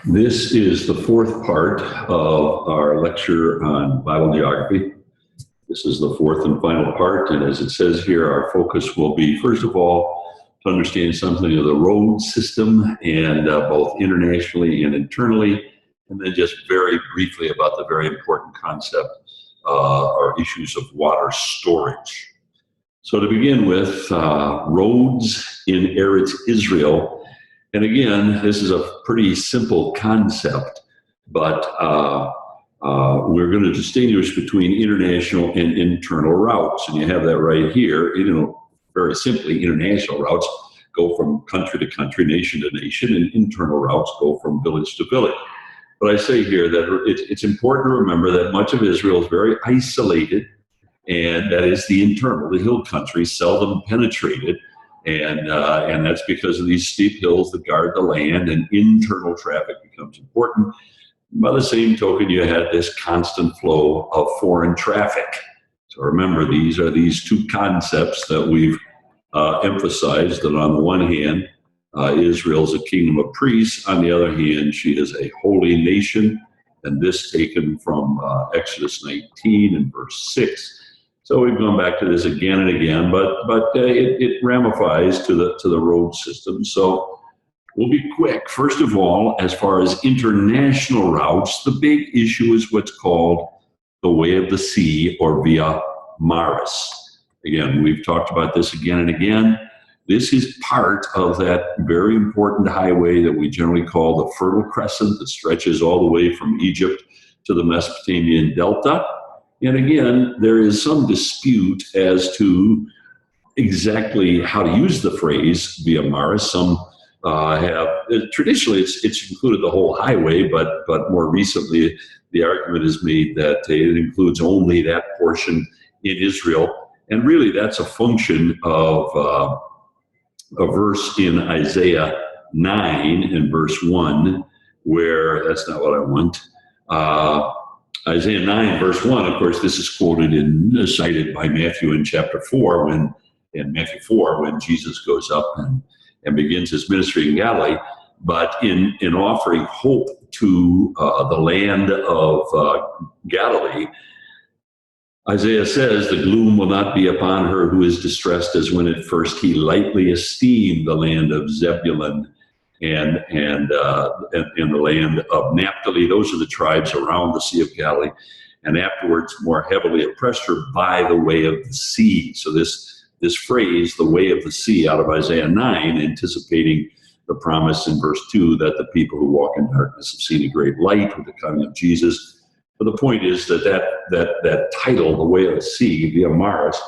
This is the fourth part of our lecture on Bible geography. This is the fourth and final part, and as it says here, our focus will be, first of all, to understand something of the road system, and both internationally and internally, and then just very briefly about the very important concept or issues of water storage. So to begin with, roads in Eretz Israel. And again, this is a pretty simple concept, but we're going to distinguish between international and internal routes. And you have that right here. Very simply, international routes go from country to country, nation to nation, and internal routes go from village to village. But I say here that it's important to remember that much of Israel is very isolated, and that is the internal, the hill country, seldom penetrated. And that's because of these steep hills that guard the land, and internal traffic becomes important. By the same token, you had this constant flow of foreign traffic. So remember, these are these two concepts that we've emphasized, that on the one hand, Israel's a kingdom of priests. On the other hand, she is a holy nation. And this taken from Exodus 19 and verse 6. So we've gone back to this again and again, but it ramifies to the road system. So we'll be quick. First of all, as far as international routes, the big issue is what's called the Way of the Sea, or Via Maris. Again, we've talked about this again and again. This is part of that very important highway that we generally call the Fertile Crescent, that stretches all the way from Egypt to the Mesopotamian Delta. And again, there is some dispute as to exactly how to use the phrase Via Maris. Some have, traditionally it's included the whole highway, but more recently the argument is made that it includes only that portion in Israel. And really that's a function of a verse in Isaiah 9 and verse 1, where, that's not what I want, Isaiah 9, verse 1, of course, this is quoted and cited by Matthew in chapter 4, in Matthew 4, when Jesus goes up and begins his ministry in Galilee. But in offering hope to the land of Galilee, Isaiah says, "The gloom will not be upon her who is distressed, as when at first he lightly esteemed the land of Zebulun and the land of Naphtali." Those are the tribes around the Sea of Galilee. And afterwards, more heavily oppressed her by the way of the sea. So this phrase, the way of the sea, out of Isaiah 9, anticipating the promise in verse 2 that the people who walk in darkness have seen a great light with the coming of Jesus. But the point is that title, the way of the sea, Via Maris,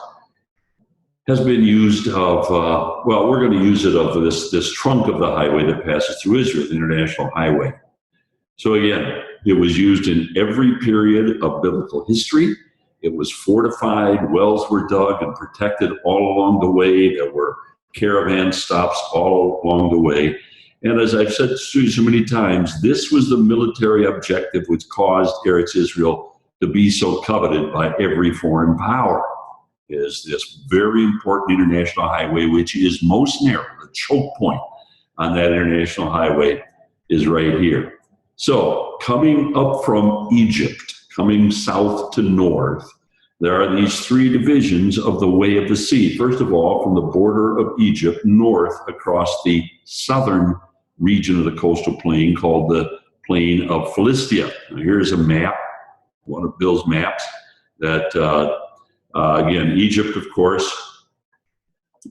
has been used of, we're going to use it of this trunk of the highway that passes through Israel, the international highway. So again, it was used in every period of biblical history. It was fortified, wells were dug and protected all along the way. There were caravan stops all along the way. And as I've said so many times, this was the military objective which caused Eretz Israel to be so coveted by every foreign power. Is this very important international highway, which is most narrow. The choke point on that international highway is right here. So coming up from Egypt, coming south to north, there are these three divisions of the Way of the Sea. First of all, from the border of Egypt north across the southern region of the coastal plain called the Plain of Philistia. Now, here's a map, one of Bill's maps, that again, Egypt, of course,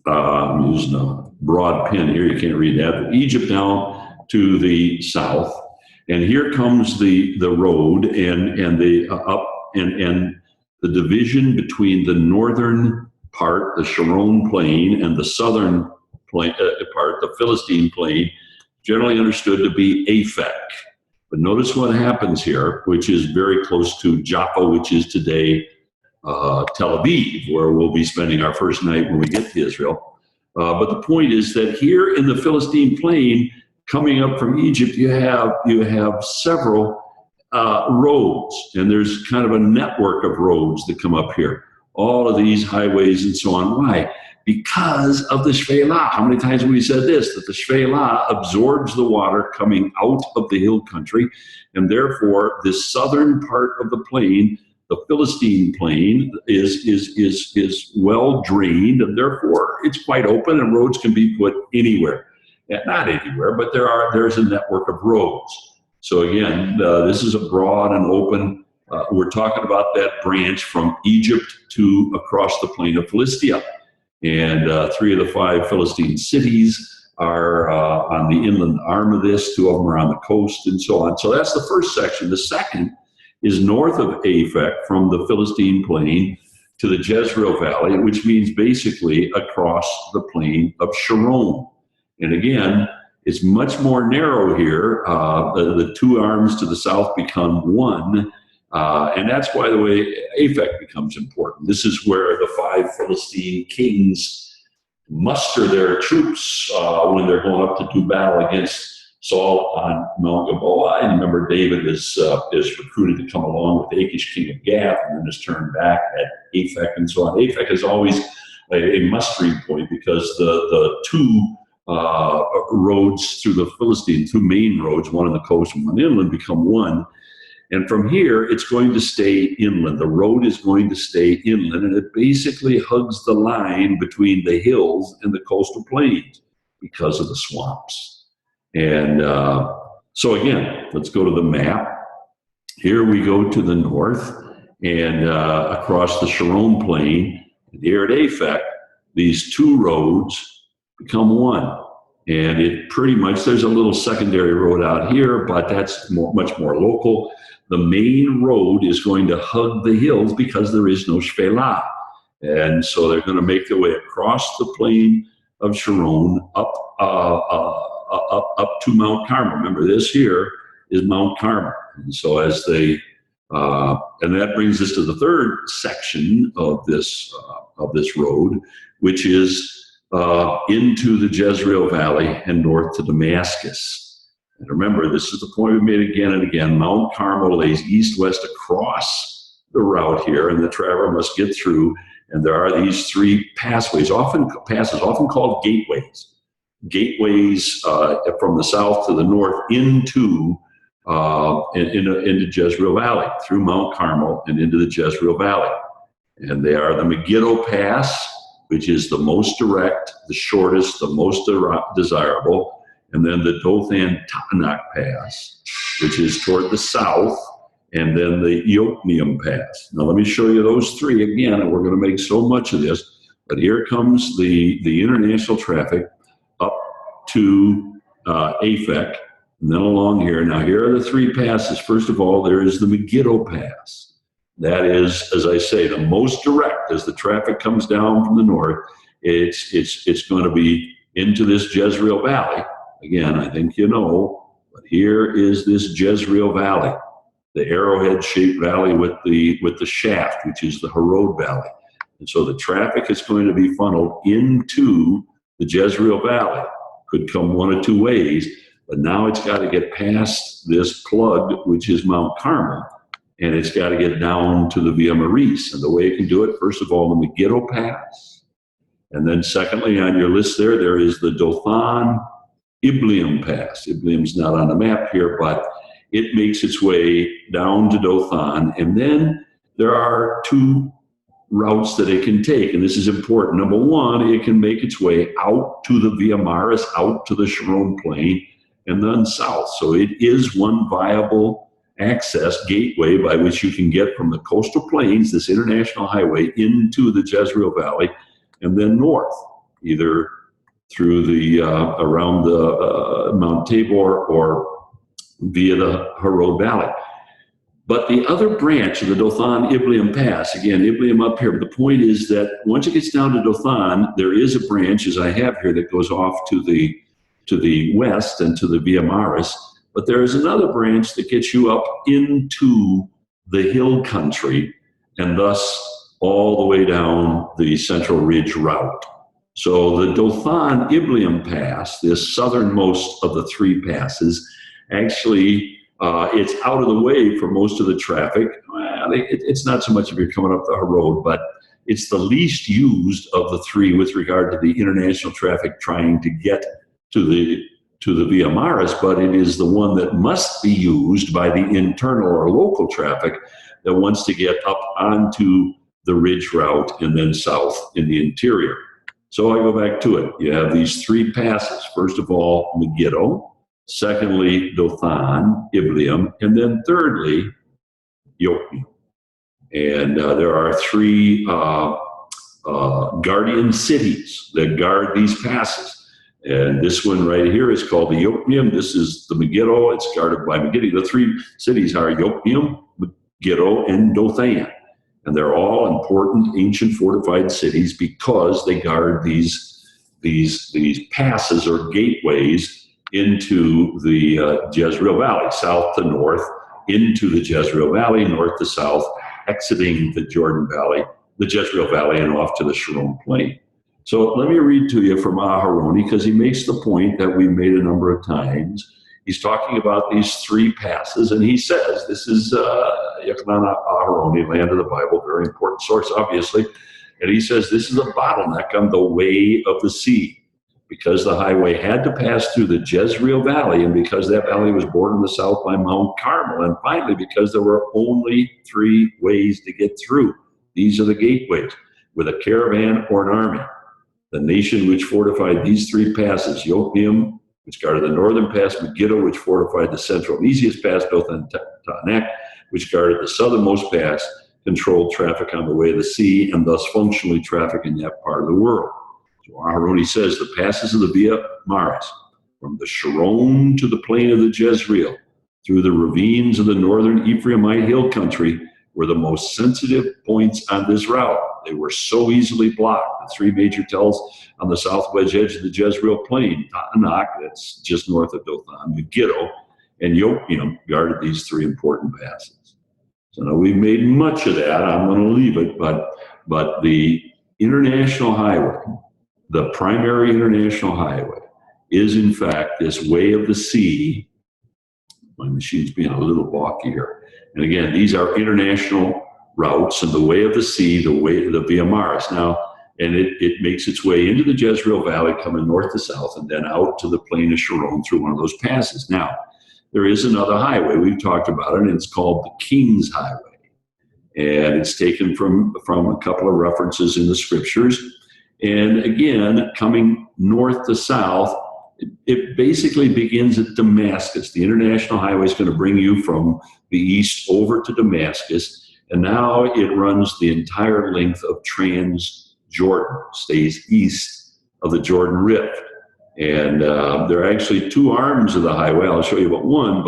I'm using a broad pen here, you can't read that, but Egypt now to the south, and here comes the road and the the division between the northern part, the Sharon Plain, and the southern part, the Philistine Plain, generally understood to be Aphek. But notice what happens here, which is very close to Jaffa, which is today Tel Aviv, where we'll be spending our first night when we get to Israel. But the point is that here in the Philistine Plain, coming up from Egypt, you have several roads, and there's kind of a network of roads that come up here. All of these highways and so on. Why? because of the Shvela. How many times have we said this? That the Shvela absorbs the water coming out of the hill country, and therefore this southern part of the plain, the Philistine plain, is well drained, and therefore it's quite open, and roads can be put anywhere. Yeah, not anywhere, but there's a network of roads. So again, this is a broad and open. We're talking about that branch from Egypt to across the plain of Philistia. And 3 of the 5 Philistine cities are on the inland arm of this. 2 of them are on the coast and so on. So that's the first section. The second is north of Aphek from the Philistine plain to the Jezreel Valley, which means basically across the plain of Sharon. And again, it's much more narrow here. The 2 arms to the south become one. And that's why the way Aphek becomes important. This is where the 5 Philistine kings muster their troops when they're going up to do battle against Saul on Mount Gilboa. And remember, David is recruited to come along with Achish, king of Gath, and then is turned back at Aphek and so on. Aphek is always a mustering point because the 2 roads through the Philistine, 2 main roads, one on the coast and one inland, become one. And from here, it's going to stay inland. The road is going to stay inland, and it basically hugs the line between the hills and the coastal plains because of the swamps. And so again, let's go to the map. Here we go to the north, and across the Sharon plain, and here at Aphek, these 2 roads become one. And it pretty much, there's a little secondary road out here, but that's much more local. The main road is going to hug the hills because there is no Shvela. And so they're going to make their way across the plain of Sharon up to Mount Carmel. Remember, this here is Mount Carmel. And so as they, and that brings us to the third section of this road, which is into the Jezreel Valley and north to Damascus. And remember, this is the point we made again and again. Mount Carmel lays east-west across the route here, and the traveler must get through. And there are these 3 passes, often called gateways. Gateways from the south to the north into Jezreel Valley, through Mount Carmel and into the Jezreel Valley. And they are the Megiddo Pass, which is the most direct, the shortest, the most desirable, and then the Dothan Taanach Pass, which is toward the south, and then the Yokneam Pass. Now let me show you those 3 again, and we're going to make so much of this, but here comes the international traffic up to Aphek, and then along here. Now here are the 3 passes. First of all, there is the Megiddo Pass. That is, as I say, the most direct. As the traffic comes down from the north, it's going to be into this Jezreel Valley. Again, I think you know, but here is this Jezreel Valley, the arrowhead-shaped valley with the shaft, which is the Harod Valley. And so the traffic is going to be funneled into the Jezreel Valley. Could come one of 2 ways, but now it's got to get past this plug, which is Mount Carmel, and it's got to get down to the Via Maris. And the way it can do it, first of all, the Megiddo Pass, and then secondly, on your list there is the Dothan Ibleam Pass. Ibleam's not on the map here, but it makes its way down to Dothan. And then there are 2 routes that it can take, and this is important. Number 1, it can make its way out to the Via Maris, out to the Sharon Plain, and then south. So it is one viable access gateway by which you can get from the coastal plains, this international highway, into the Jezreel Valley, and then north, either through the around the Mount Tabor or via the Harod Valley. But the other branch of the Dothan Ibleam Pass, again, Ibleam up here, but the point is that once it gets down to Dothan, there is a branch, as I have here, that goes off to the west and to the Via Maris. But there is another branch that gets you up into the hill country and thus all the way down the Central Ridge route. So the Dothan Ibleam Pass, this southernmost of the 3 passes, actually it's out of the way for most of the traffic. Well, it's not so much if you're coming up the road, but it's the least used of the three with regard to the international traffic trying to get to the Via Maris, but it is the one that must be used by the internal or local traffic that wants to get up onto the ridge route and then south in the interior. So I go back to it. You have these three passes. First of all, Megiddo. Secondly, Dothan, Ibleam. And then thirdly, Yokneam. And there are three guardian cities that guard these passes. And this one right here is called the Yokneam. This is the Megiddo. It's guarded by Megiddo. The three cities are Yokneam, Megiddo, and Dothan. And they're all important ancient fortified cities because they guard these passes or gateways into the Jezreel Valley, south to north, into the Jezreel Valley, north to south, exiting the Jordan Valley, the Jezreel Valley, and off to the Sharon Plain. So let me read to you from Aharoni, because he makes the point that we've made a number of times. He's talking about these three passes, and he says, this is Yochanan Aharoni, Land of the Bible, very important source, obviously. And he says, this is a bottleneck on the way of the sea, because the highway had to pass through the Jezreel Valley, and because that valley was bordered on the south by Mount Carmel, and finally, because there were only three ways to get through. These are the gateways, with a caravan or an army. The nation which fortified these three passes, Yokneam, which guarded the northern pass, Megiddo, which fortified the central and easiest pass, Dothan Taanach, which guarded the southernmost pass, controlled traffic on the way of the sea, and thus functionally traffic in that part of the world. So Aharoni says the passes of the Via Maris, from the Sharon to the plain of the Jezreel, through the ravines of the northern Ephraimite hill country, were the most sensitive points on this route. They were so easily blocked. The three major tells on the southwest edge of the Jezreel Plain, Taanach, that's just north of Dothan, Megiddo, and Yokneam guarded these three important passes. So now we've made much of that. I'm going to leave it, but the international highway, the primary international highway, is in fact this way of the sea. My machine's being a little balky here. And again, these are international routes, and the way of the sea, the way of the Via Maris. Now, and it makes its way into the Jezreel Valley, coming north to south, and then out to the plain of Sharon through one of those passes. Now, there is another highway. We've talked about it, and it's called the King's Highway. And it's taken from a couple of references in the scriptures. And again, coming north to south, it basically begins at Damascus. The international highway is going to bring you from the east over to Damascus. And now it runs the entire length of Trans-Jordan, stays east of the Jordan Rift. And there are actually two arms of the highway. I'll show you about one,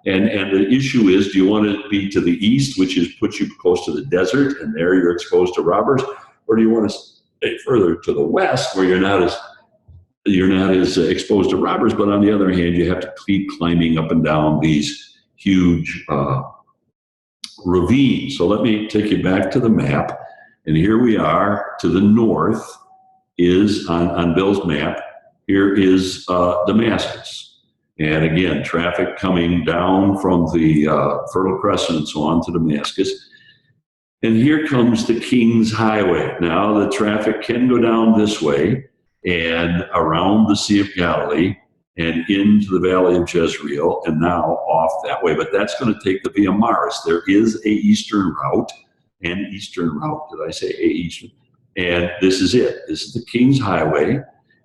and the issue is, do you want to be to the east, which puts you close to the desert, and there you're exposed to robbers, or do you want to stay further to the west, where you're not as exposed to robbers, but on the other hand, you have to keep climbing up and down these huge ravine. So let me take you back to the map. And here we are. To the north is, on Bill's map, here is Damascus. And again, traffic coming down from the Fertile Crescent and so on to Damascus. And here comes the King's Highway. Now the traffic can go down this way and around the Sea of Galilee and into the Valley of Jezreel, and now off that way. But that's going to take the Via Maris. There is an eastern route. Did I say a eastern? And this is it. This is the King's Highway,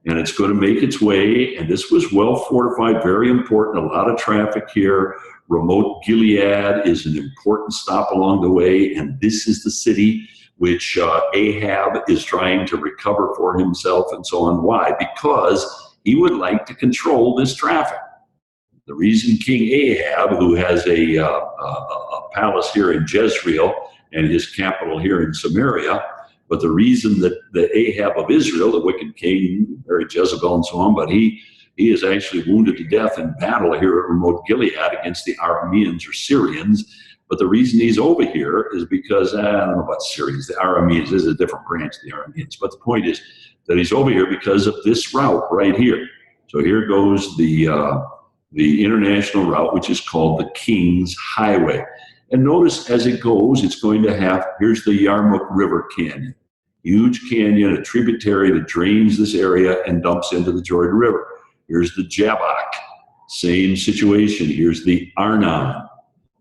and it's going to make its way. And this was well fortified, very important. A lot of traffic here. Ramoth Gilead is an important stop along the way, and this is the city which Ahab is trying to recover for himself, and so on. Why? Because he would like to control this traffic. The reason King Ahab, who has a palace here in Jezreel and his capital here in Samaria, but the reason that the Ahab of Israel, the wicked king, married Jezebel and so on, but he is actually wounded to death in battle here at Ramoth Gilead against the Arameans or Syrians. But the reason he's over here is because, I don't know about Syrians, the Arameans is a different branch of the Arameans. But the point is that he's over here because of this route right here. So here goes the international route, which is called the King's Highway. And notice as it goes, it's going to have, here's the Yarmuk River Canyon. huge canyon, a tributary that drains this area and dumps into the Jordan River. Here's the Jabbok, same situation. Here's the Arnon,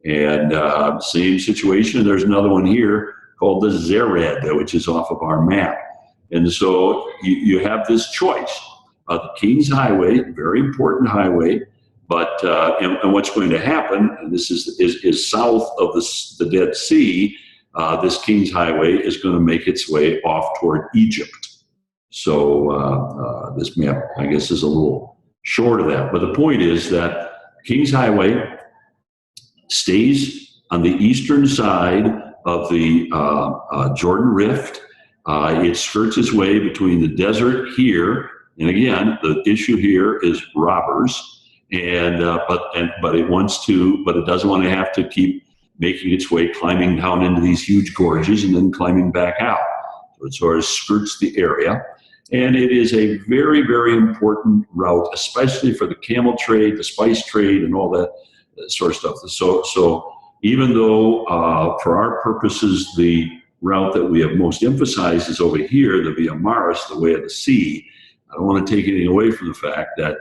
and same situation. There's another one here called the Zered, which is off of our map. And so you have this choice. The King's Highway, very important highway, but and what's going to happen, and this is south of the Dead Sea, this King's Highway is going to make its way off toward Egypt. So this map, I guess, is a little short of that. But the point is that King's Highway stays on the eastern side of the Jordan Rift. It skirts its way between the desert here, and again, the issue here is robbers, but it doesn't want to have to keep making its way, climbing down into these huge gorges and then climbing back out. So it sort of skirts the area, and it is a very, very important route, especially for the camel trade, the spice trade, and all that sort of stuff. So even though for our purposes the route that we have most emphasized is over here, the Via Maris, the way of the sea, I don't want to take anything away from the fact that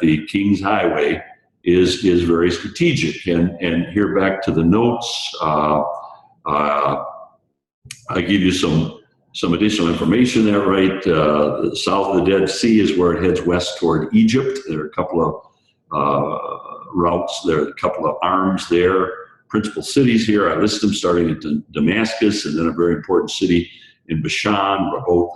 the King's Highway is very strategic. And here back to the notes, I give you some additional information there, right? South of the Dead Sea is where it heads west toward Egypt. There are a couple of routes there, a couple of arms there. Principal cities here, I list them starting at Damascus, and then a very important city in Bashan, Rabbot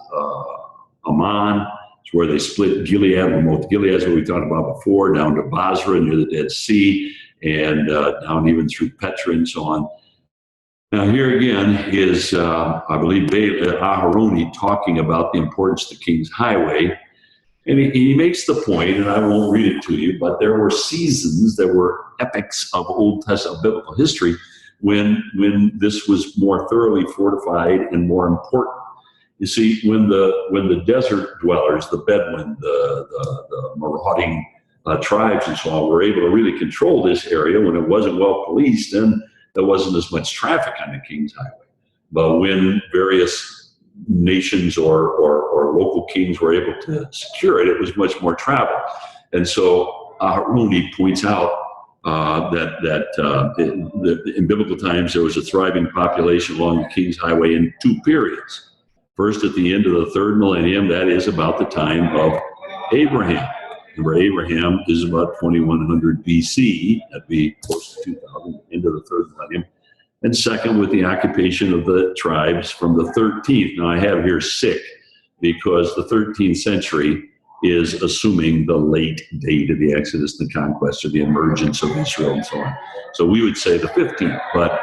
Ammon. It's where they split Gilead, Ramoth Gilead, as we talked about before, down to Basra near the Dead Sea, and down even through Petra and so on. Now here again is, I believe, Aharoni talking about the importance of the King's Highway. And he makes the point, and I won't read it to you, but there were seasons, there were epochs of Old Testament biblical history when this was more thoroughly fortified and more important. You see, when the desert dwellers, the Bedouin, the marauding tribes and so on, were able to really control this area, when it wasn't well policed, then there wasn't as much traffic on the King's Highway. But when various nations or local kings were able to secure it, it was much more travel. And so Aharoni points out that in biblical times there was a thriving population along the King's Highway in two periods. First, at the end of the third millennium, that is about the time of Abraham. Remember, Abraham is about 2100 BC, that'd be close to 2000, into the third millennium. And second, with the occupation of the tribes from the 13th. Now I have here sick because the 13th century is assuming the late date of the Exodus, the conquest, or the emergence of Israel and so on. So we would say the 15th, but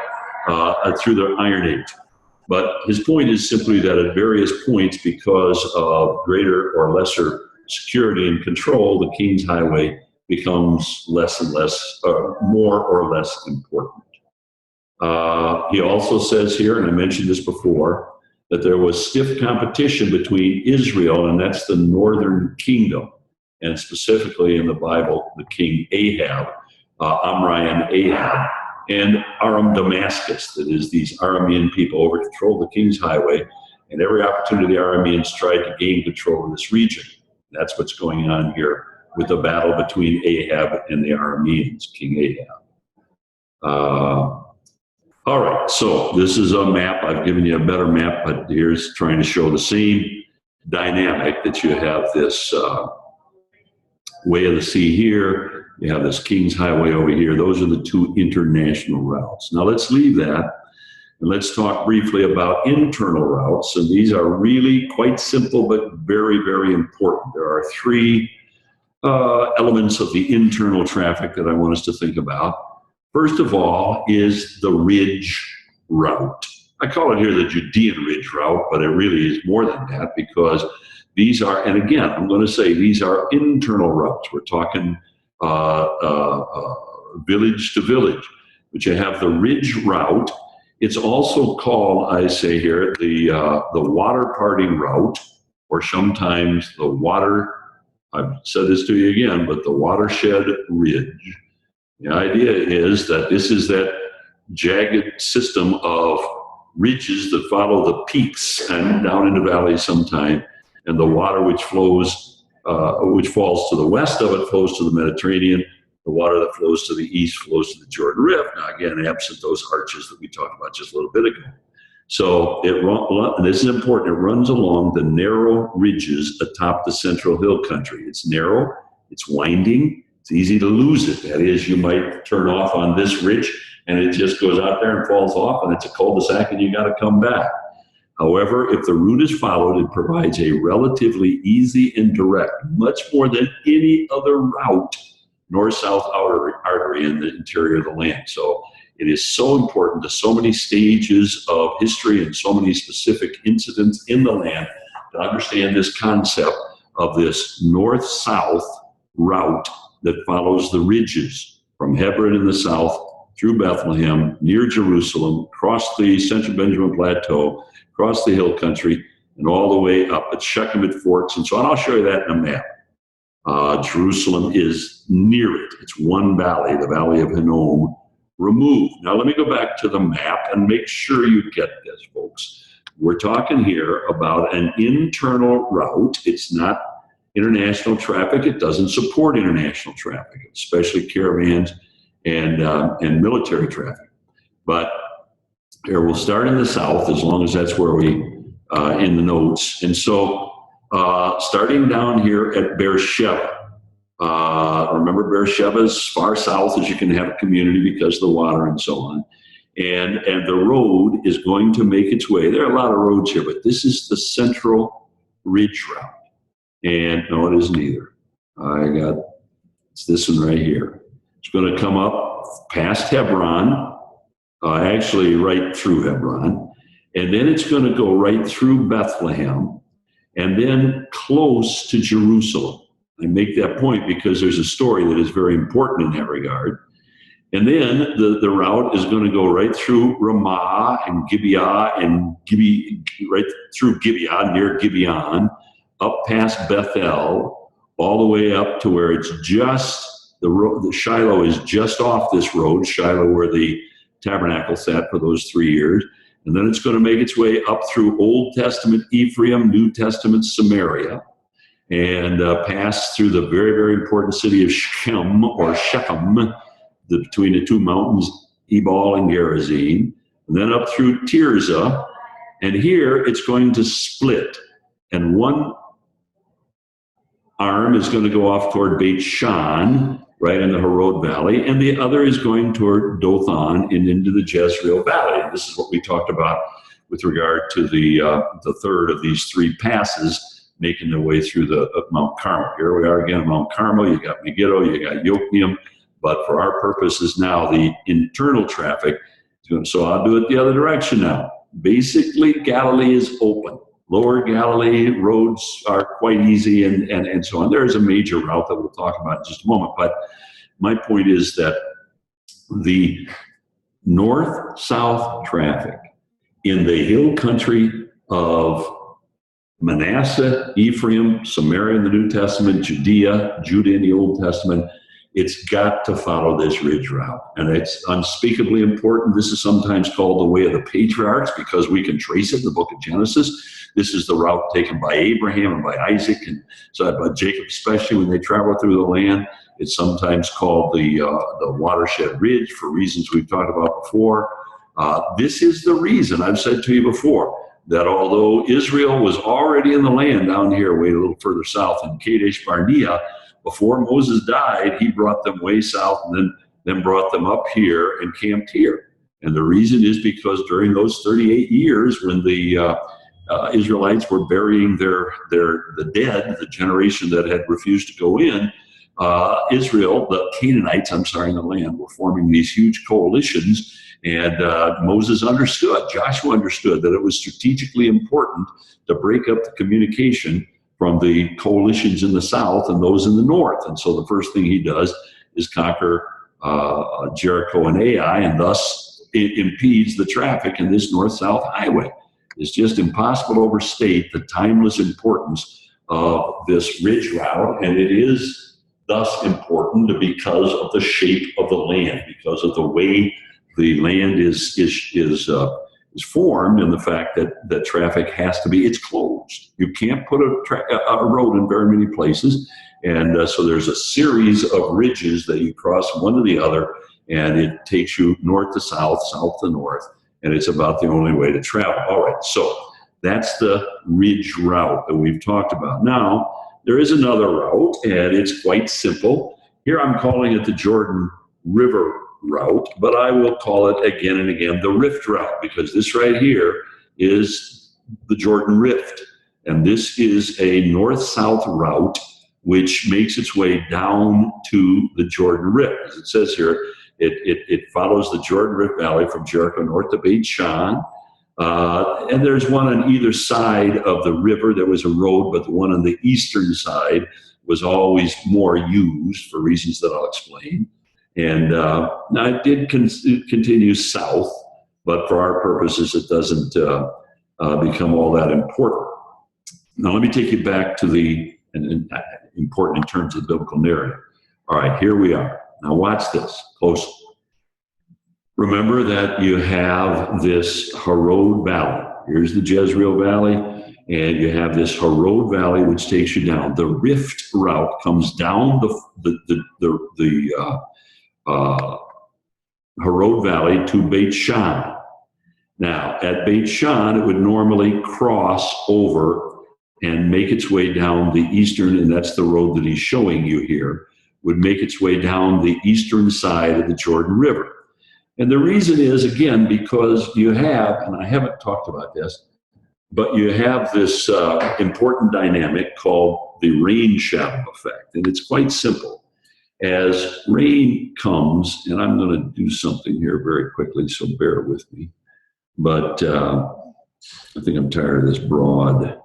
through the Iron Age. But his point is simply that at various points, because of greater or lesser security and control, the King's Highway becomes less and less, more or less important. He also says here, and I mentioned this before, that there was stiff competition between Israel, and that's the northern kingdom, and specifically in the Bible, the king Ahab, Omri and Ahab, and Aram Damascus, that is, these Aramean people over controlled the King's Highway, and every opportunity the Arameans tried to gain control of this region. That's what's going on here with the battle between Ahab and the Arameans, King Ahab. All right, so this is a map. I've given you a better map, but here's trying to show the same dynamic that you have this Way of the Sea here. You have this King's Highway over here. Those are the two international routes. Now let's leave that and let's talk briefly about internal routes. And these are really quite simple, but very, very important. There are three elements of the internal traffic that I want us to think about. First of all is the Ridge route. I call it here the Judean Ridge route, but it really is more than that because these are, and again, I'm going to say these are internal routes. We're talking village to village, but you have the Ridge route. It's also called, I say here, the water parting route, or sometimes the water, I've said this to you again, but the watershed ridge. The idea is that this is that jagged system of ridges that follow the peaks and down into valleys sometime, and the water which falls to the west of it flows to the Mediterranean. The water that flows to the east flows to the Jordan Rift. Now, again, absent those arches that we talked about just a little bit ago. So and this is important, it runs along the narrow ridges atop the Central Hill Country. It's narrow, it's winding, it's easy to lose it. That is, you might turn off on this ridge and it just goes out there and falls off, and it's a cul-de-sac and you got to come back. However, if the route is followed, it provides a relatively easy and direct, much more than any other route, north-south artery in the interior of the land. So it is so important to so many stages of history and so many specific incidents in the land to understand this concept of this north-south route that follows the ridges from Hebron in the south through Bethlehem, near Jerusalem, across the Central Benjamin Plateau, across the hill country, and all the way up at Shechem at Forks, and so on. I'll show you that in a map. Jerusalem is near it. It's one valley, the Valley of Hinnom, removed. Now let me go back to the map and make sure you get this, folks. We're talking here about an internal route. It's not international traffic. It doesn't support international traffic, especially caravans and military traffic. But here we'll start in the south, as long as that's where we in the notes. And so starting down here at Beersheba. Remember, Beersheba is far south as you can have a community because of the water and so on. And the road is going to make its way. There are a lot of roads here, but this is the Central Ridge Route. And no, it isn't either. It's this one right here. It's going to come up past Hebron, actually right through Hebron. And then it's going to go right through Bethlehem and then close to Jerusalem. I make that point because there's a story that is very important in that regard. And then the route is going to go right through Ramah and Gibeah and right through Gibeah, near Gibeon, up past Bethel, all the way up to where it's just, the Shiloh is just off this road, Shiloh where the tabernacle sat for those 3 years. And then it's going to make its way up through Old Testament Ephraim, New Testament Samaria, and pass through the very, very important city of Shechem, between the two mountains, Ebal and Gerizim, and then up through Tirzah. And here it's going to split. And one arm is going to go off toward Beit Shan, right in the Harod Valley, and the other is going toward Dothan and into the Jezreel Valley. And this is what we talked about with regard to the third of these three passes making their way through the Mount Carmel. Here we are again, Mount Carmel. You got Megiddo, you got Yokneam, but for our purposes now, the internal traffic is going to, so I'll do it the other direction now. Basically, Galilee is open. Lower Galilee roads are quite easy and so on. There is a major route that we'll talk about in just a moment, but my point is that the north-south traffic in the hill country of Manasseh, Ephraim, Samaria in the New Testament, Judah in the Old Testament, it's got to follow this ridge route. And it's unspeakably important. This is sometimes called the way of the patriarchs because we can trace it in the book of Genesis. This is the route taken by Abraham and by Isaac and so by Jacob, especially when they travel through the land. It's sometimes called the watershed ridge for reasons we've talked about before. This is the reason I've said to you before that although Israel was already in the land down here, way a little further south in Kadesh Barnea, before Moses died, he brought them way south and then brought them up here and camped here. And the reason is because during those 38 years when the Israelites were burying the dead, the generation that had refused to go in, the Canaanites, in the land, were forming these huge coalitions. And Moses understood, Joshua understood that it was strategically important to break up the communication from the coalitions in the south and those in the north. And so the first thing he does is conquer Jericho and Ai, and thus it impedes the traffic in this north-south highway. It's just impossible to overstate the timeless importance of this ridge route, and it is thus important because of the shape of the land, because of the way the land is is formed in the fact that traffic has to be, it's closed. You can't put a road in very many places. And so there's a series of ridges that you cross one to the other, and it takes you north to south, south to north, and it's about the only way to travel. All right, so that's the ridge route that we've talked about. Now, there is another route, and it's quite simple. Here I'm calling it the Jordan River route, but I will call it again and again the Rift route, because this right here is the Jordan Rift. And this is a north-south route which makes its way down to the Jordan Rift. As it says here, it follows the Jordan Rift Valley from Jericho north to Beit Shan. And there's one on either side of the river. There was a road, but the one on the eastern side was always more used for reasons that I'll explain. And now it did continue south, but for our purposes, it doesn't become all that important. Now, let me take you back to the important in terms of the biblical narrative. All right, here we are. Now watch this closely. Remember that you have this Harod Valley. Here's the Jezreel Valley, and you have this Harod Valley which takes you down. The Rift route comes down the Harod Valley to Beit Shan. Now, at Beit Shan, it would normally cross over and make its way down the eastern, and that's the road that he's showing you here, would make its way down the eastern side of the Jordan River. And the reason is, again, because you have, and I haven't talked about this, but you have this important dynamic called the rain shadow effect. And it's quite simple. As rain comes, and I'm going to do something here very quickly, so bear with me. But I think I'm tired of this broad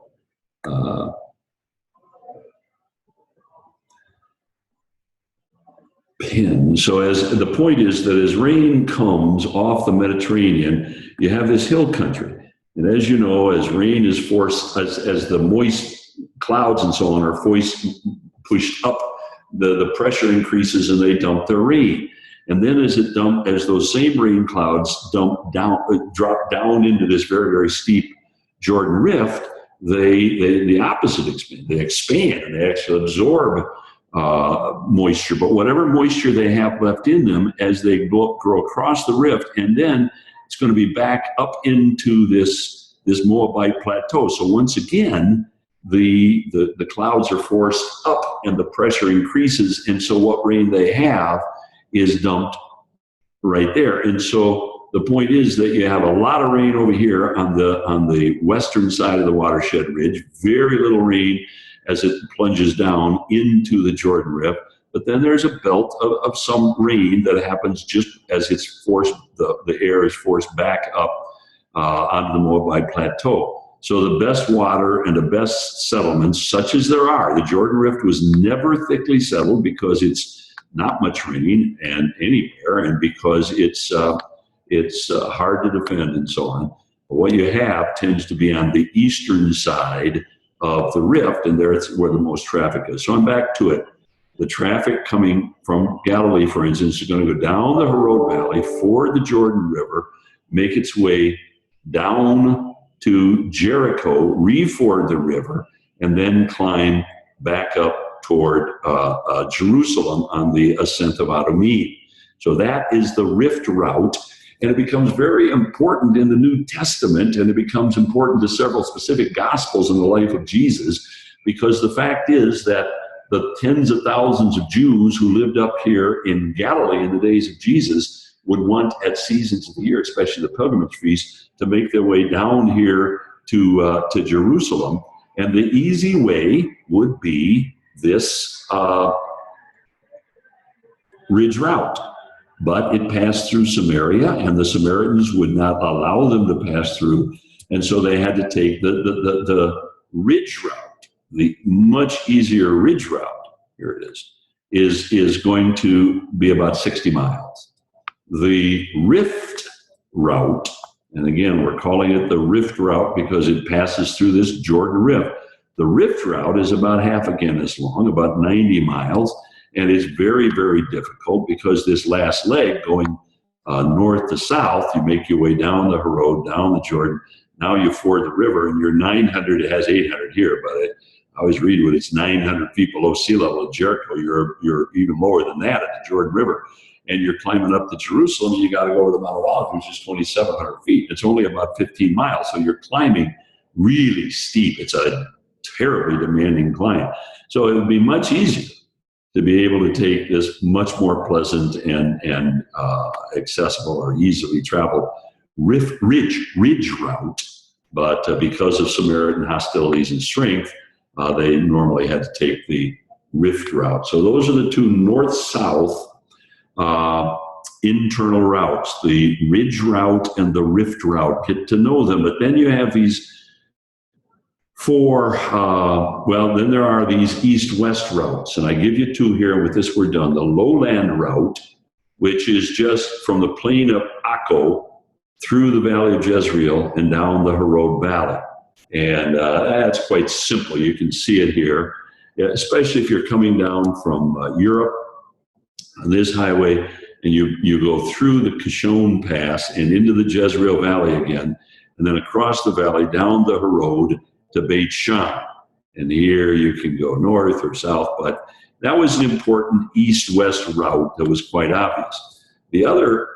pin. So as the point is that as rain comes off the Mediterranean, you have this hill country. And as you know, as rain is forced, as the moist clouds and so on are pushed up, the pressure increases and they dump their rain. And then as those same rain clouds drop down into this very, very steep Jordan Rift, the opposite expand. They expand and they actually absorb moisture. But whatever moisture they have left in them as they grow across the rift, and then it's going to be back up into this Moabite plateau. So once again, the clouds are forced up and the pressure increases, and so what rain they have is dumped right there. And so the point is that you have a lot of rain over here on the western side of the watershed ridge, very little rain as it plunges down into the Jordan Rift. But then there's a belt of some rain that happens just as it's forced, the air is forced back up onto the Moabite plateau. So the best water and the best settlements, such as there are, the Jordan Rift was never thickly settled because it's not much rain and anywhere, and because it's hard to defend and so on. But what you have tends to be on the eastern side of the rift, and there it's where the most traffic is. So I'm back to it. The traffic coming from Galilee, for instance, is going to go down the Harod Valley, ford the Jordan River, make its way down to Jericho, reford the river, and then climb back up toward Jerusalem on the ascent of Adumim. So that is the Rift route, and it becomes very important in the New Testament, and it becomes important to several specific Gospels in the life of Jesus, because the fact is that the tens of thousands of Jews who lived up here in Galilee in the days of Jesus would want at seasons of the year, especially the pilgrimage feast, to make their way down here to Jerusalem. And the easy way would be this ridge route. But it passed through Samaria, and the Samaritans would not allow them to pass through. And so they had to take the ridge route. The much easier ridge route, here it is going to be about 60 miles. The Rift route, and again, we're calling it the Rift route because it passes through this Jordan Rift. The Rift route is about half again as long, about 90 miles, and it's very, very difficult because this last leg going north to south, you make your way down the road, down the Jordan. Now you ford the river, and you're 900. It has 800 here, but I always read when it's 900 feet below sea level at Jericho. You're even lower than that at the Jordan River, and you're climbing up to Jerusalem. And you got to go over the Mount of Olives, which is 2,700 feet. It's only about 15 miles, so you're climbing really steep. It's a terribly demanding climb. So it would be much easier to be able to take this much more pleasant and accessible or easily traveled ridge route, but because of Samaritan hostilities and strength, they normally had to take the rift route. So those are the two north-south internal routes, the ridge route and the rift route. Get to know them, but then you have these four, then there are these east-west routes, and I give you two here, and with this we're done. The lowland route, which is just from the plain of Akko through the valley of Jezreel and down the Harod Valley. And that's quite simple. You can see it here, especially if you're coming down from Europe on this highway, and you go through the Kishon Pass and into the Jezreel Valley again, and then across the valley down the Harod to Beit Shan. And here you can go north or south, but that was an important east-west route that was quite obvious. The other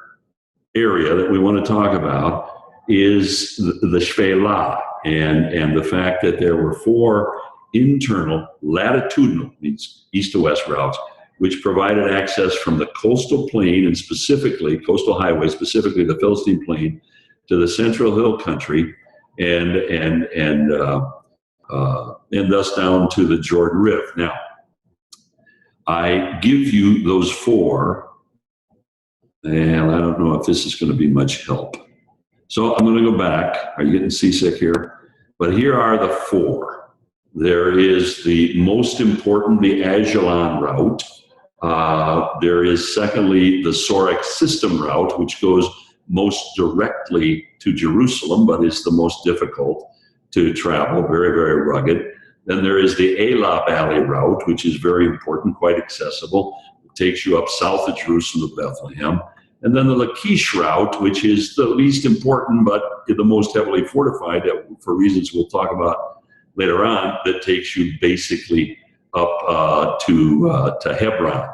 area that we want to talk about is the Shphelah, and the fact that there were four internal latitudinal, means east to west routes, which provided access from the coastal plain and specifically coastal highway, specifically the Philistine plain, to the central hill country, and thus down to the Jordan Rift. Now, I give you those four, and I don't know if this is going to be much help. So I'm going to go back. Are you getting seasick here? But here are the four. There is the most important, the Ajalon route. There is, secondly, the Sorek system route, which goes most directly to Jerusalem, but is the most difficult to travel, very, very rugged. Then there is the Elah Valley route, which is very important, quite accessible. It takes you up south of Jerusalem to Bethlehem. And then the Lachish route, which is the least important, but the most heavily fortified, for reasons we'll talk about later on, that takes you basically up to Hebron.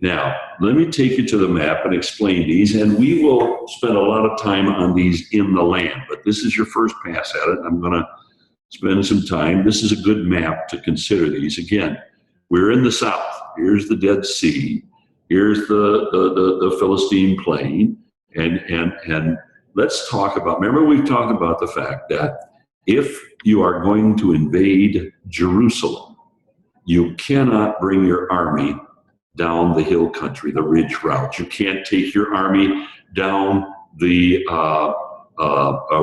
Now, let me take you to the map and explain these, and we will spend a lot of time on these in the land, but this is your first pass at it. I'm going to spend some time. This is a good map to consider these. Again, we're in the south. Here's the Dead Sea. Here's the Philistine plain. And let's talk about, remember we've talked about the fact that if you are going to invade Jerusalem, you cannot bring your army down the hill country, the ridge route. You can't take your army down the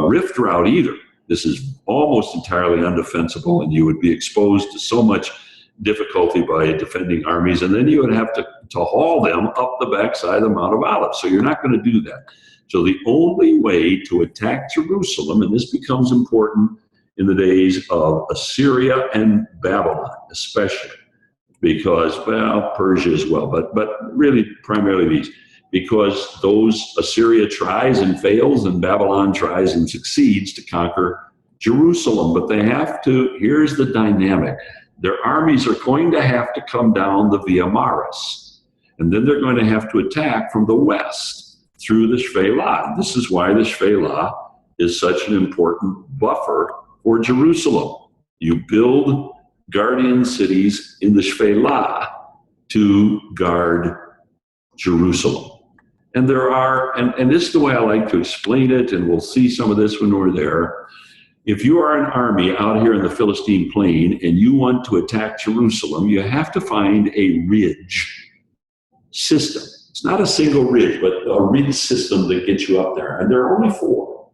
rift route either. This is almost entirely undefensible, and you would be exposed to so much difficulty by defending armies, and then you would have to haul them up the backside of the Mount of Olives. So you're not going to do that. So the only way to attack Jerusalem, and this becomes important in the days of Assyria and Babylon especially, because, well, Persia as well, but really primarily these, because those Assyria tries and fails and Babylon tries and succeeds to conquer Jerusalem. But they have to, here's the dynamic. Their armies are going to have to come down the Via Maris, and then they're going to have to attack from the west through the Shphelah. This is why the Shphelah is such an important buffer for Jerusalem. You build guardian cities in the Shphelah to guard Jerusalem. And there are, and this is the way I like to explain it, and we'll see some of this when we're there. If you are an army out here in the Philistine plain and you want to attack Jerusalem, you have to find a ridge system. It's not a single ridge, but a ridge system that gets you up there. And there are only four.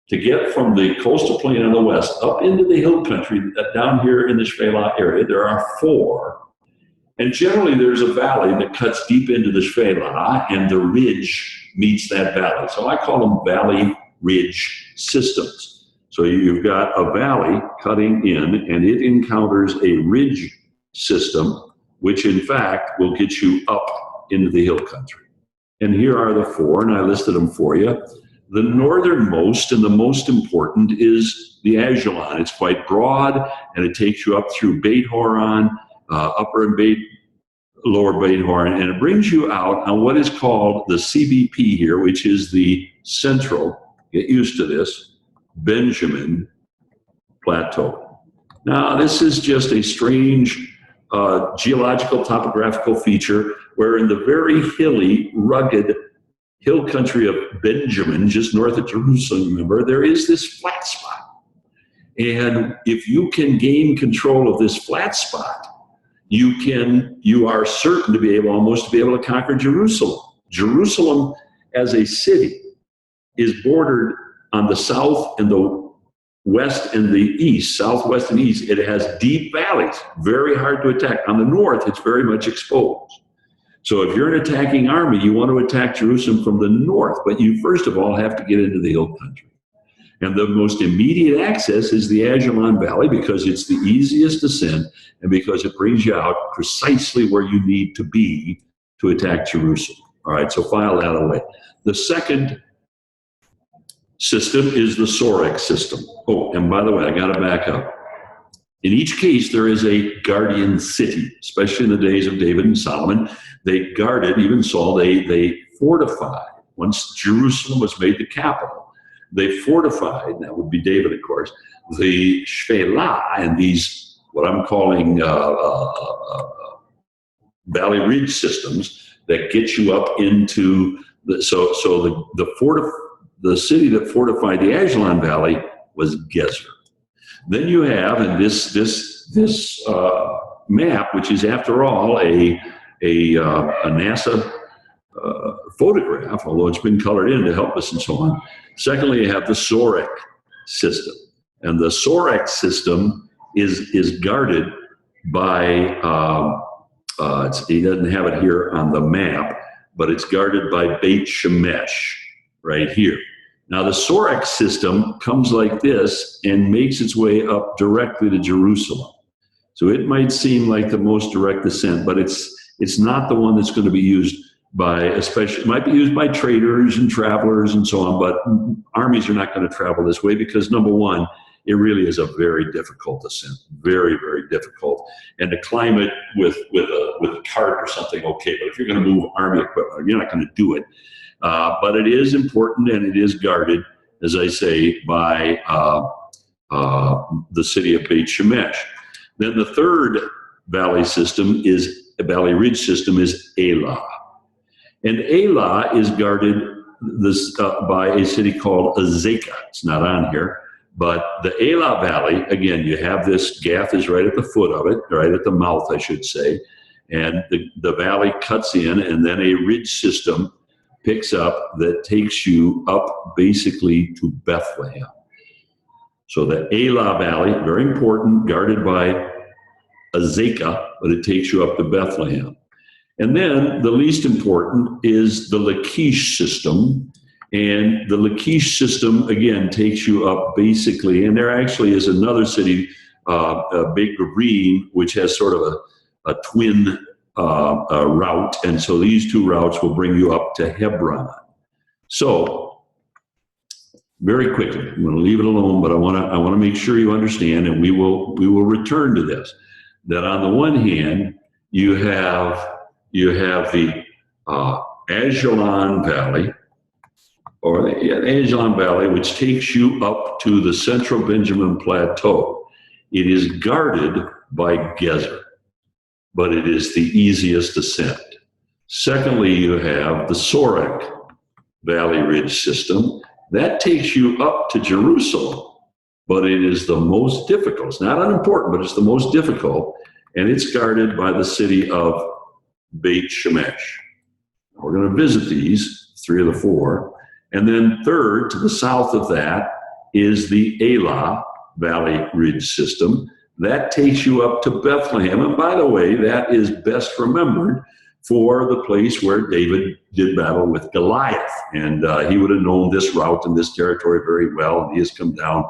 To get from the coastal plain on the west up into the hill country down here in the Shphelah area, there are four. And generally there's a valley that cuts deep into the Shphelah, and the ridge meets that valley. So I call them valley ridge systems. So you've got a valley cutting in, and it encounters a ridge system, which in fact will get you up into the hill country. And here are the four, and I listed them for you. The northernmost and the most important is the Ajalon. It's quite broad, and it takes you up through Beit Horon, upper and lower Beit Horon, and it brings you out on what is called the CBP here, which is the central, get used to this, Benjamin Plateau. Now, this is just a strange geological topographical feature where in the very hilly, rugged hill country of Benjamin, just north of Jerusalem, remember, there is this flat spot. And if you can gain control of this flat spot, you are certain to be able, almost to be able to conquer Jerusalem. Jerusalem as a city is bordered on the south and the west and the east, southwest and east. It has deep valleys, very hard to attack. On the north, it's very much exposed. So if you're an attacking army, you want to attack Jerusalem from the north, but you first of all have to get into the hill country. And the most immediate access is the Ajalon Valley because it's the easiest ascent and because it brings you out precisely where you need to be to attack Jerusalem. All right, so file that away. The second system is the Sorek system. Oh, and by the way, I got to back up. In each case, there is a guardian city, especially in the days of David and Solomon. They guarded, even Saul, they fortified. Once Jerusalem was made the capital, they fortified, that would be David, of course, the Shephelah and these, what I'm calling Valley Ridge systems that get you up into the, the city that fortified the Ajalon Valley was Gezer. Then you have, in this map, which is after all a NASA photograph, although it's been colored in to help us and so on. Secondly, you have the Sorek system, and the Sorek system is guarded by. He doesn't have it here on the map, but it's guarded by Beit Shemesh right here. Now, the Sorek system comes like this and makes its way up directly to Jerusalem. So it might seem like the most direct descent, but it's not the one that's going to be used by, especially, it might be used by traders and travelers and so on, but armies are not going to travel this way because, number one, it really is a very difficult ascent, very, very difficult. And to climb it with a cart or something, okay, but if you're going to move army equipment, you're not going to do it. But it is important and it is guarded, as I say, by the city of Beit Shemesh. Then the third valley ridge system is Elah. And Elah is guarded by a city called Azekah. It's not on here. But the Elah Valley, again, you have this, Gath is right at the foot of it, right at the mouth, I should say. And the valley cuts in, and then a ridge system picks up that takes you up basically to Bethlehem. So the Elah Valley, very important, guarded by Azekah, but it takes you up to Bethlehem. And then the least important is the Lachish system. And the Lachish system, again, takes you up basically, and there actually is another city, Beit Gubrin, which has sort of a twin route. And so these two routes will bring you up to Hebron. So very quickly, I'm going to leave it alone, but I want to make sure you understand, and we will return to this, that on the one hand, you have the Ajalon Valley, or the Ajalon Valley, which takes you up to the central Benjamin Plateau. It is guarded by Gezer, but it is the easiest ascent. Secondly, you have the Sorek Valley Ridge system. That takes you up to Jerusalem, but it is the most difficult. It's not unimportant, but it's the most difficult, and it's guarded by the city of Beit Shemesh. We're going to visit these, three of the four. And then third, to the south of that, is the Elah Valley Ridge system. That takes you up to Bethlehem. And by the way, that is best remembered for the place where David did battle with Goliath. And he would have known this route and this territory very well. And he has come down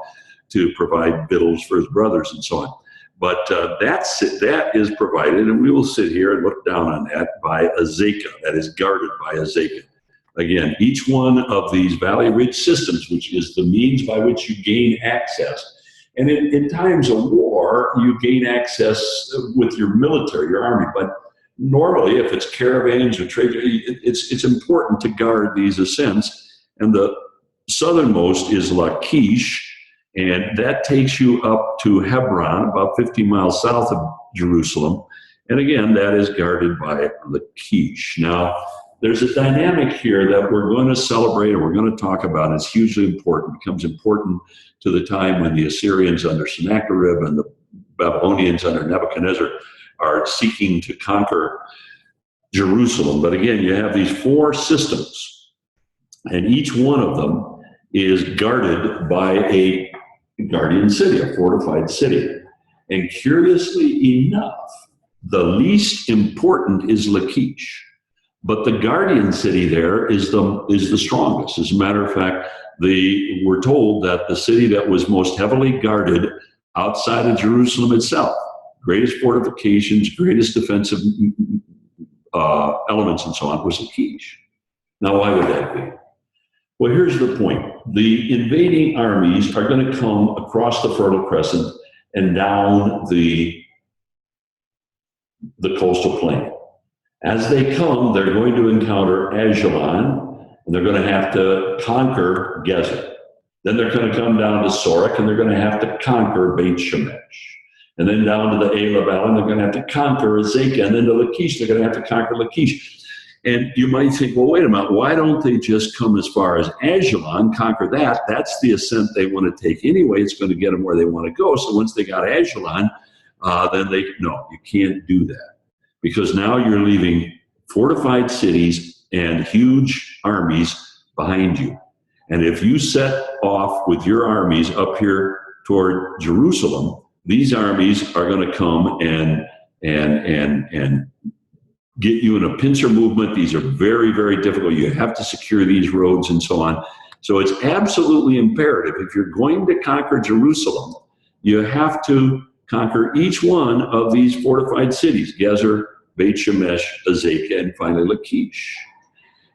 to provide victuals for his brothers and so on. But that is provided, and we will sit here and look down on that by Azekah. That is guarded by Azekah. Again, each one of these valley ridge systems, which is the means by which you gain access. And in times of war, you gain access with your military, your army. But normally, if it's caravans or trade, it's important to guard these ascents. And the southernmost is Lachish, and that takes you up to Hebron, about 50 miles south of Jerusalem. And again, that is guarded by Lachish. Now, there's a dynamic here that we're going to celebrate and we're going to talk about. It's hugely important. It becomes important to the time when the Assyrians under Sennacherib and the Babylonians under Nebuchadnezzar are seeking to conquer Jerusalem. But again, you have these four systems, and each one of them is guarded by a guardian city, a fortified city. And curiously enough, the least important is Lachish. But the guardian city there is the strongest. As a matter of fact, we're told that the city that was most heavily guarded outside of Jerusalem itself, greatest fortifications, greatest defensive elements and so on, was Lachish. Now, why would that be? Well, here's the point. The invading armies are going to come across the Fertile Crescent and down the coastal plain. As they come, they're going to encounter Ajalon, and they're going to have to conquer Gezer. Then they're going to come down to Sorek, and they're going to have to conquer Beit Shemesh. And then down to the Elah Valley, and they're going to have to conquer Azekah. And then to Lachish, they're going to have to conquer Lachish. And you might think, well, wait a minute, why don't they just come as far as Ajalon, conquer that? That's the ascent they want to take anyway. It's going to get them where they want to go. So once they got Ajalon, no, you can't do that. Because now you're leaving fortified cities and huge armies behind you. And if you set off with your armies up here toward Jerusalem, these armies are going to come and get you in a pincer movement. These are very, very difficult. You have to secure these roads and so on. So it's absolutely imperative. If you're going to conquer Jerusalem, you have to conquer each one of these fortified cities, Gezer, Beit Shemesh, Azekah, and finally Lachish.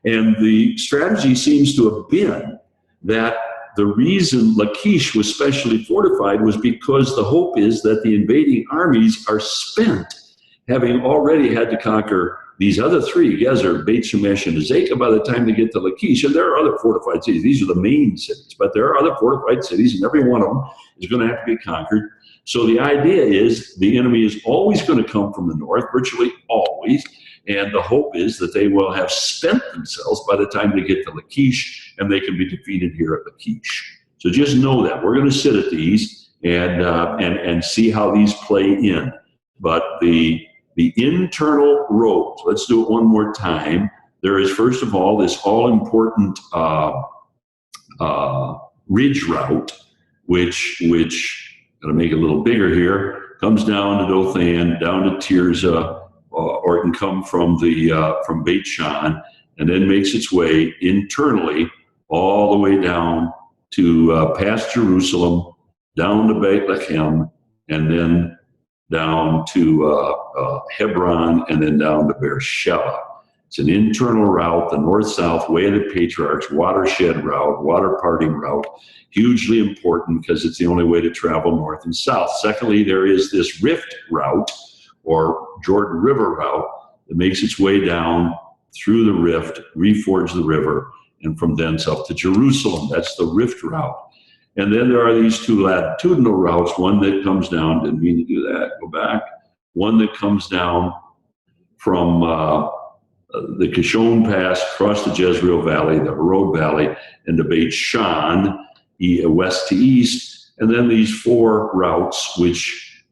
And the strategy seems to have been that the reason Lachish was specially fortified was because the hope is that the invading armies are spent, having already had to conquer these other three, Gezer, Beit Shemesh, and Azekah, by the time they get to Lachish. And there are other fortified cities. These are the main cities, but there are other fortified cities, and every one of them is going to have to be conquered. So the idea is the enemy is always going to come from the north, virtually always, and the hope is that they will have spent themselves by the time they get to Lachish, and they can be defeated here at Lachish. So just know that. We're going to sit at these and see how these play in. But the internal roads, let's do it one more time. There is, first of all, this all-important ridge route, which going to make it a little bigger here, comes down to Dothan, down to Tirzah, or it can come from Beit Shan, and then makes its way internally all the way down to past Jerusalem, down to Bethlehem, and then down to Hebron, and then down to Beersheba. It's an internal route, the north-south way of the patriarchs, watershed route, water parting route, hugely important because it's the only way to travel north and south. Secondly, there is this rift route, or Jordan River route, that makes its way down through the rift, reforge the river, and from thence up to Jerusalem. That's the rift route. And then there are these two latitudinal routes, one that comes down, didn't mean to do that, go back, one that comes down from the Kishon Pass, across the Jezreel Valley, the Harod Valley, and the Beit Shan, west to east, and then these four routes which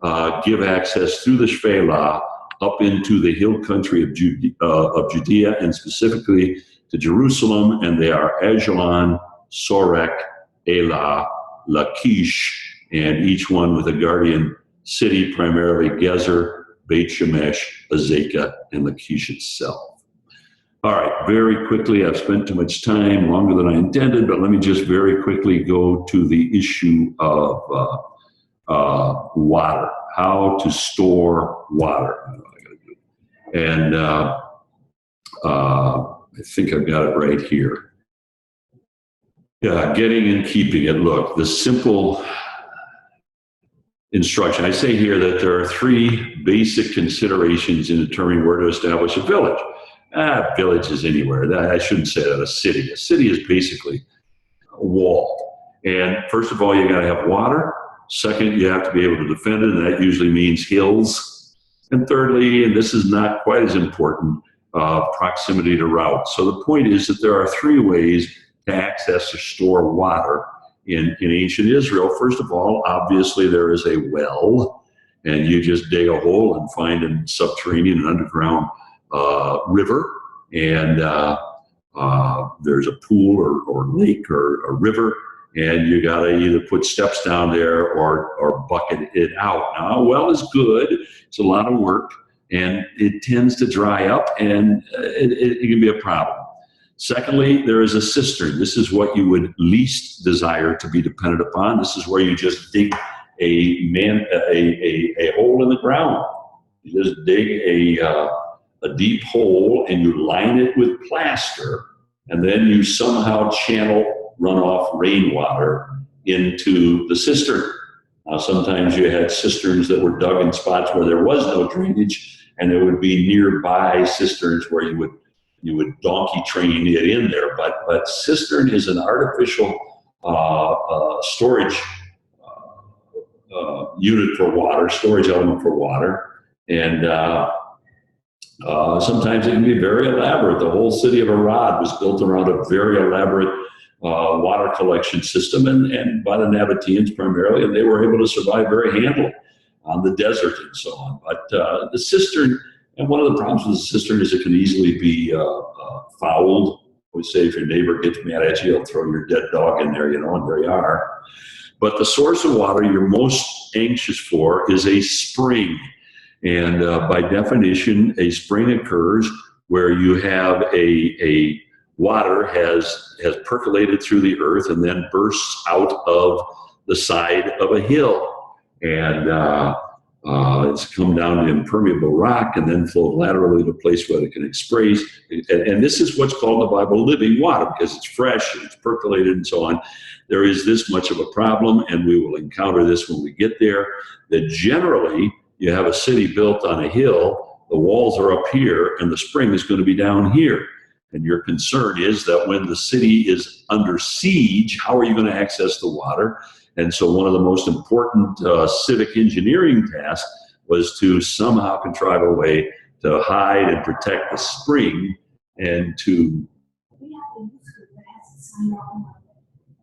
give access through the Shephelah up into the hill country of Judea, and specifically to Jerusalem, and they are Ajalon, Sorek, Elah, Lachish, and each one with a guardian city, primarily Gezer, Beit Shemesh, Azekah, and Lachish itself. All right, very quickly, I've spent too much time, longer than I intended, but let me just very quickly go to the issue of water, how to store water. And I think I've got it right here. Yeah, getting and keeping it. Look, the simple instruction. I say here that there are three basic considerations in determining where to establish a village. Village is anywhere. I shouldn't say that. A city. A city is basically a wall. And first of all, you got to have water. Second, you have to be able to defend it, and that usually means hills. And thirdly, and this is not quite as important, proximity to routes. So the point is that there are three ways to access or store water in ancient Israel. First of all, obviously there is a well, and you just dig a hole and find a subterranean and underground river, and there's a pool or lake or a river, and you got to either put steps down there or bucket it out. Now, a well is good. It's a lot of work, and it tends to dry up, and it can be a problem. Secondly, there is a cistern. This is what you would least desire to be dependent upon. This is where you just dig a hole in the ground. You just dig a deep hole and you line it with plaster, and then you somehow channel runoff rainwater into the cistern. Now, sometimes you had cisterns that were dug in spots where there was no drainage, and there would be nearby cisterns where you would donkey train it in there. But cistern is an artificial storage unit for water, storage element for water, and sometimes it can be very elaborate. The whole city of Arad was built around a very elaborate water collection system, and by the Nabateans primarily, and they were able to survive very handily on the desert and so on. But the cistern, and one of the problems with the cistern is it can easily be fouled. We say if your neighbor gets mad at you, he'll throw your dead dog in there, and there you are. But the source of water you're most anxious for is a spring. And by definition, a spring occurs where you have a water has percolated through the earth and then bursts out of the side of a hill. And it's come down to impermeable rock and then flowed laterally to a place where it can express. And this is what's called in the Bible living water, because it's fresh and it's percolated and so on. There is this much of a problem, and we will encounter this when we get there, that generally you have a city built on a hill, the walls are up here, and the spring is going to be down here. And your concern is that when the city is under siege, how are you going to access the water? And so one of the most important civic engineering tasks was to somehow contrive a way to hide and protect the spring and to...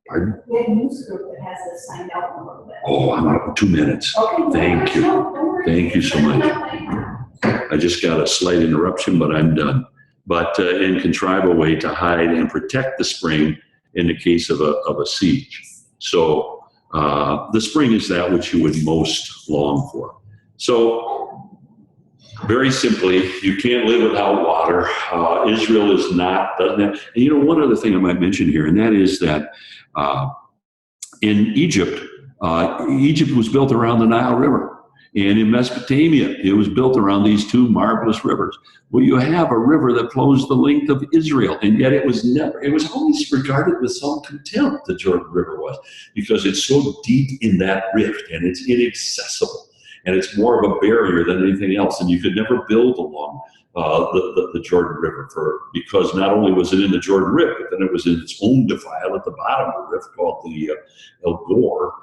Pardon? We have a news group that has this signed out a little bit. Oh, I'm out 2 minutes. Okay. Thank you. Thank you so much. I just got a slight interruption, but I'm done. But and contrive a way to hide and protect the spring in the case of a siege. So the spring is that which you would most long for. So very simply, you can't live without water. Israel is not, doesn't have. And one other thing I might mention here, and that is that in Egypt, Egypt was built around the Nile River. And in Mesopotamia, it was built around these two marvelous rivers. Well, you have a river that flows the length of Israel, and yet it was always regarded with some contempt, the Jordan River was, because it's so deep in that rift, and it's inaccessible, and it's more of a barrier than anything else, and you could never build along the Jordan River because not only was it in the Jordan Rift, but then it was in its own defile at the bottom of the rift called the El Gore.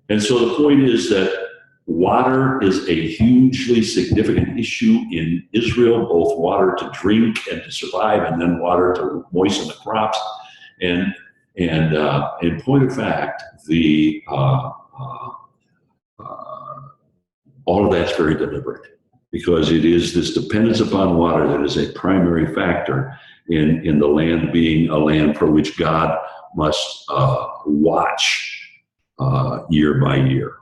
And so the point is that water is a hugely significant issue in Israel, both water to drink and to survive, and then water to moisten the crops. And in point of fact, all of that's very deliberate, because it is this dependence upon water that is a primary factor in the land being a land for which God must watch year by year.